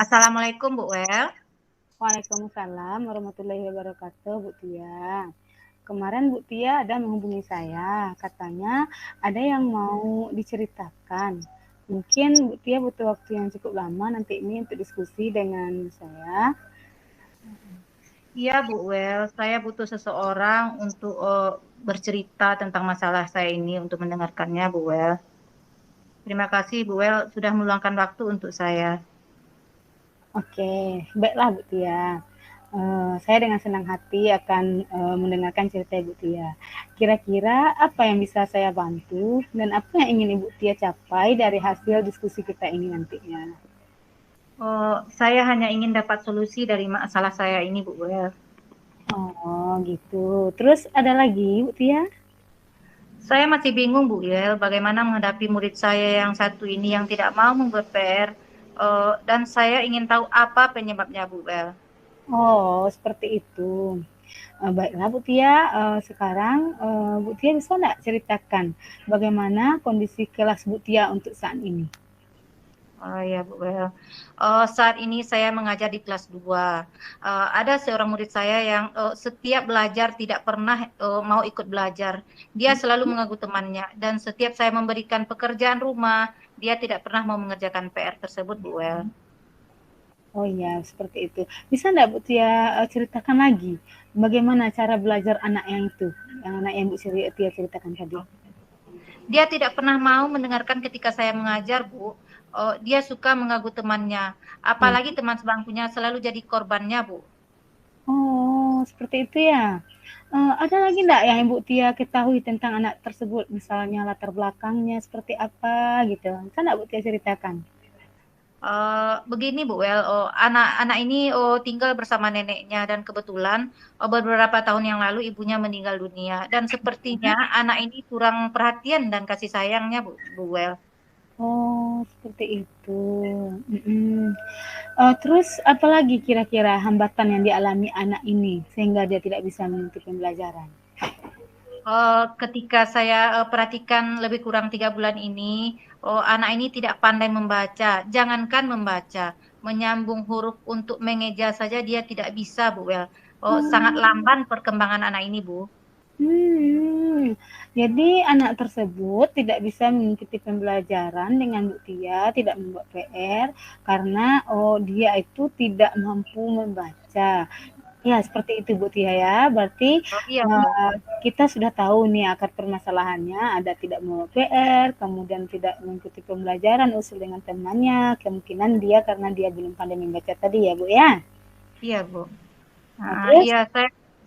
Assalamualaikum Bu Wel. Waalaikumsalam warahmatullahi wabarakatuh, Bu Tia. Kemarin Bu Tia ada menghubungi saya, katanya ada yang mau diceritakan. Mungkin Bu Tia butuh waktu yang cukup lama nanti ini untuk diskusi dengan saya. Iya Bu Wel, saya butuh seseorang untuk bercerita tentang masalah saya ini untuk mendengarkannya Bu Wel. Terima kasih Bu Wel sudah meluangkan waktu untuk saya. Oke, baiklah Bu Tia. Saya dengan senang hati akan mendengarkan cerita Ibu Tia. Kira-kira apa yang bisa saya bantu dan apa yang ingin Ibu Tia capai dari hasil diskusi kita ini nantinya? Saya hanya ingin dapat solusi dari masalah saya ini Bu Wel. Oh gitu. Terus ada lagi Bu Tia? Saya masih bingung Bu Wel bagaimana menghadapi murid saya yang satu ini yang tidak mau membuat PR dan saya ingin tahu apa penyebabnya Bu Wel. Oh seperti itu. Baiklah Bu Tia, sekarang Bu Tia bisa nggak ceritakan bagaimana kondisi kelas Bu Tia untuk saat ini? Oh ya Bu Wel. Saat ini saya mengajar di kelas 2. Ada seorang murid saya yang setiap belajar tidak pernah mau ikut belajar. Dia selalu mengganggu temannya dan setiap saya memberikan pekerjaan rumah, dia tidak pernah mau mengerjakan PR tersebut Bu Wel. Oh iya, seperti itu. Bisa nggak Bu Tia ceritakan lagi bagaimana cara belajar anak yang itu, yang anak yang Bu Tia ceritakan tadi? Dia tidak pernah mau mendengarkan ketika saya mengajar Bu. Dia suka mengganggu temannya, Hmm. apalagi teman sebangkunya selalu jadi korbannya Bu. Oh, seperti itu ya. Ada lagi nggak yang Ibu Tia ketahui tentang anak tersebut, misalnya latar belakangnya seperti apa gitu? Bisa nggak Bu Tia ceritakan? Begini Bu Wel, anak-anak ini tinggal bersama neneknya dan kebetulan beberapa tahun yang lalu ibunya meninggal dunia dan sepertinya anak ini kurang perhatian dan kasih sayangnya Bu Wel. Oh, seperti itu. Mhm. Terus apalagi kira-kira hambatan yang dialami anak ini sehingga dia tidak bisa mengikuti pembelajaran? Ketika saya perhatikan lebih kurang 3 bulan ini, anak ini tidak pandai membaca. Jangankan membaca, menyambung huruf untuk mengeja saja dia tidak bisa Bu Wel. Sangat Oh. lamban perkembangan anak ini Bu. Jadi anak tersebut tidak bisa mengikuti pembelajaran dengan Bu Tia, tidak membuat PR karena dia itu tidak mampu membaca. Ya, seperti itu Bu Tia ya. Berarti Oh iya Bu. kita sudah tahu nih akar permasalahannya ada tidak membuat PR, kemudian tidak mengikuti pembelajaran, usul dengan temannya, kemungkinan dia karena dia belum pandai membaca tadi ya Bu ya. Iya Bu. Nah, terus Iya,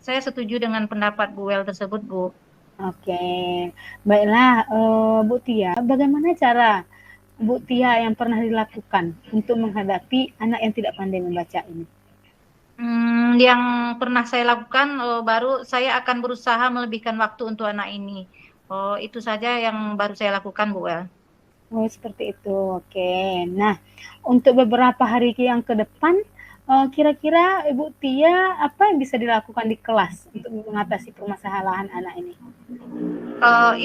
saya setuju dengan pendapat Bu Wel tersebut, Bu. oke, baiklah Bu Tia, bagaimana cara Bu Tia yang pernah dilakukan untuk menghadapi anak yang tidak pandai membaca ini? Yang pernah saya lakukan, baru saya akan berusaha melebihkan waktu untuk anak ini. Itu saja yang baru saya lakukan, Bu Wel. Oh, seperti itu. Oke. Nah, untuk beberapa hari yang ke depan, kira-kira Ibu Tia apa yang bisa dilakukan di kelas untuk mengatasi permasalahan anak ini?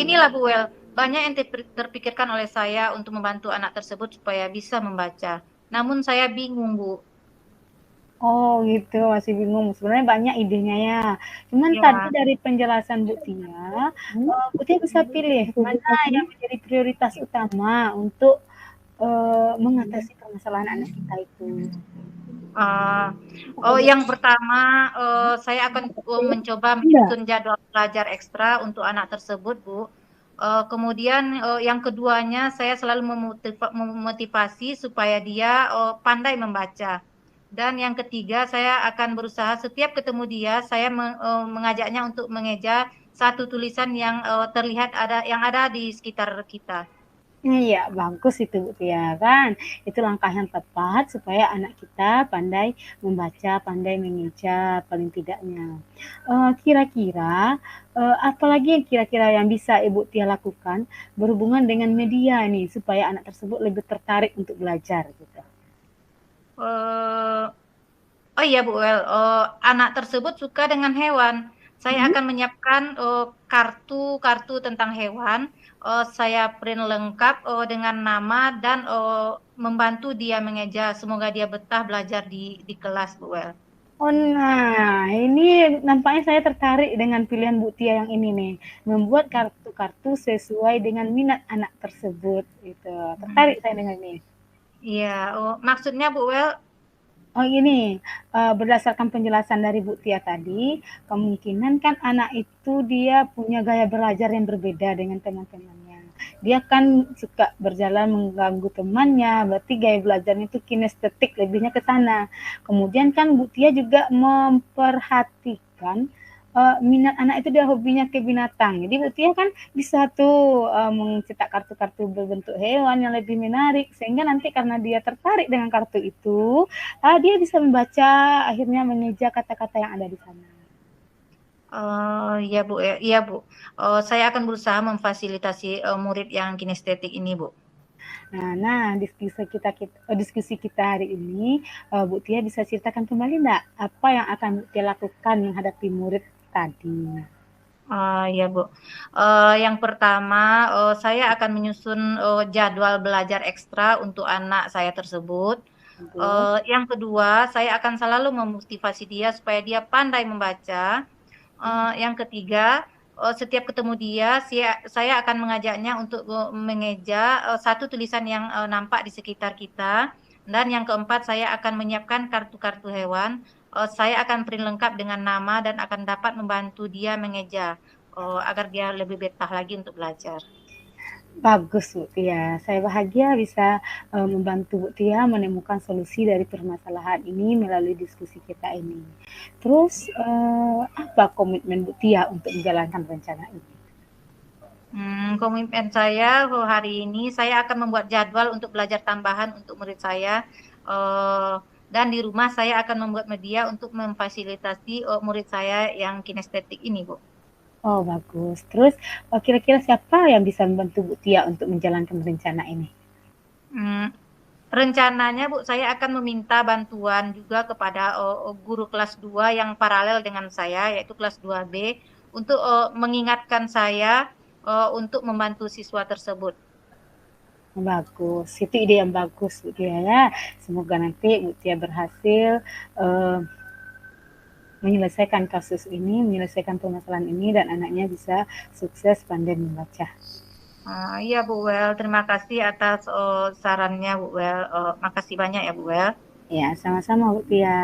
Inilah Bu Wel, banyak yang terpikirkan oleh saya untuk membantu anak tersebut supaya bisa membaca. Namun saya bingung, Bu. Oh, gitu, masih bingung. Sebenarnya banyak idenya ya. Cuman tadi Ya, dari penjelasan Bu Tia bisa pilih mana yang menjadi prioritas utama untuk mengatasi permasalahan anak kita itu. uh, yang pertama, saya akan mencoba Iya. menyusun jadwal belajar ekstra untuk anak tersebut, Bu. Kemudian yang keduanya, saya selalu memotivasi supaya dia pandai membaca. Dan yang ketiga, saya akan berusaha setiap ketemu dia, saya mengajaknya untuk mengeja satu tulisan yang terlihat yang ada di sekitar kita. Iya, bagus itu Bu Tia kan. Itu langkah yang tepat supaya anak kita pandai membaca, pandai mengeja paling tidaknya. Kira-kira apalagi yang kira-kira yang bisa Ibu Tia lakukan berhubungan dengan media nih supaya anak tersebut lebih tertarik untuk belajar gitu? Eh, Oh iya Bu Wel, anak tersebut suka dengan hewan. Saya Mhm. akan menyiapkan kartu-kartu tentang hewan. Saya print lengkap dengan nama dan membantu dia mengeja. Semoga dia betah belajar di kelas, Bu Wel. Oh, nah, ini nampaknya saya tertarik dengan pilihan Bu Tia yang ini nih, membuat kartu-kartu sesuai dengan minat anak tersebut, gitu. Tertarik Hmm. saya dengan ini. Iya, maksudnya Bu Wel. Oh ini, berdasarkan penjelasan dari Bu Tia tadi, kemungkinan kan anak itu dia punya gaya belajar yang berbeda dengan teman-temannya. Dia kan suka berjalan mengganggu temannya, berarti gaya belajarnya itu kinestetik, lebihnya ke sana. Kemudian kan Bu Tia juga memperhatikan minat anak itu dia hobinya ke binatang. Jadi Bu Tia kan bisa tuh mencetak kartu-kartu berbentuk hewan yang lebih menarik, sehingga nanti karena dia tertarik dengan kartu itu, dia bisa membaca, akhirnya mengeja kata-kata yang ada di sana. Iya Bu, iya Bu. Saya akan berusaha memfasilitasi murid yang kinestetik ini, Bu. Nah, diskusi kita hari ini, Bu Tia bisa ceritakan kembali enggak, apa yang akan Bu Tia lakukan menghadapi murid tadi? Iya Bu. Yang pertama, saya akan menyusun jadwal belajar ekstra untuk anak saya tersebut. Betul. Yang kedua, saya akan selalu memotivasi dia supaya dia pandai membaca. Yang ketiga, setiap ketemu dia, saya akan mengajaknya untuk mengeja satu tulisan yang nampak di sekitar kita. Dan yang keempat, saya akan menyiapkan kartu-kartu hewan. Saya akan print lengkap dengan nama dan akan dapat membantu dia mengeja agar dia lebih betah lagi untuk belajar. Bagus Bu Tia, saya bahagia bisa membantu Bu Tia menemukan solusi dari permasalahan ini melalui diskusi kita ini. Terus apa komitmen Bu Tia untuk menjalankan rencana ini? Komitmen saya hari ini saya akan membuat jadwal untuk belajar tambahan untuk murid saya. eh, dan di rumah saya akan membuat media untuk memfasilitasi murid saya yang kinestetik ini, Bu. Oh bagus. Terus kira-kira siapa yang bisa membantu Bu Tia untuk menjalankan rencana ini? Hmm, Rencananya, Bu, saya akan meminta bantuan juga kepada guru kelas 2 yang paralel dengan saya, yaitu kelas 2B, untuk mengingatkan saya untuk membantu siswa tersebut. Bagus, itu ide yang bagus Bu Tia ya. Semoga nanti Bu Tia berhasil eh, menyelesaikan kasus ini, menyelesaikan permasalahan ini dan anaknya bisa sukses pandai membaca. Iya Bu Wel, terima kasih atas sarannya Bu Wel. Makasih banyak ya Bu Wel. Ya, sama-sama Bu Tia.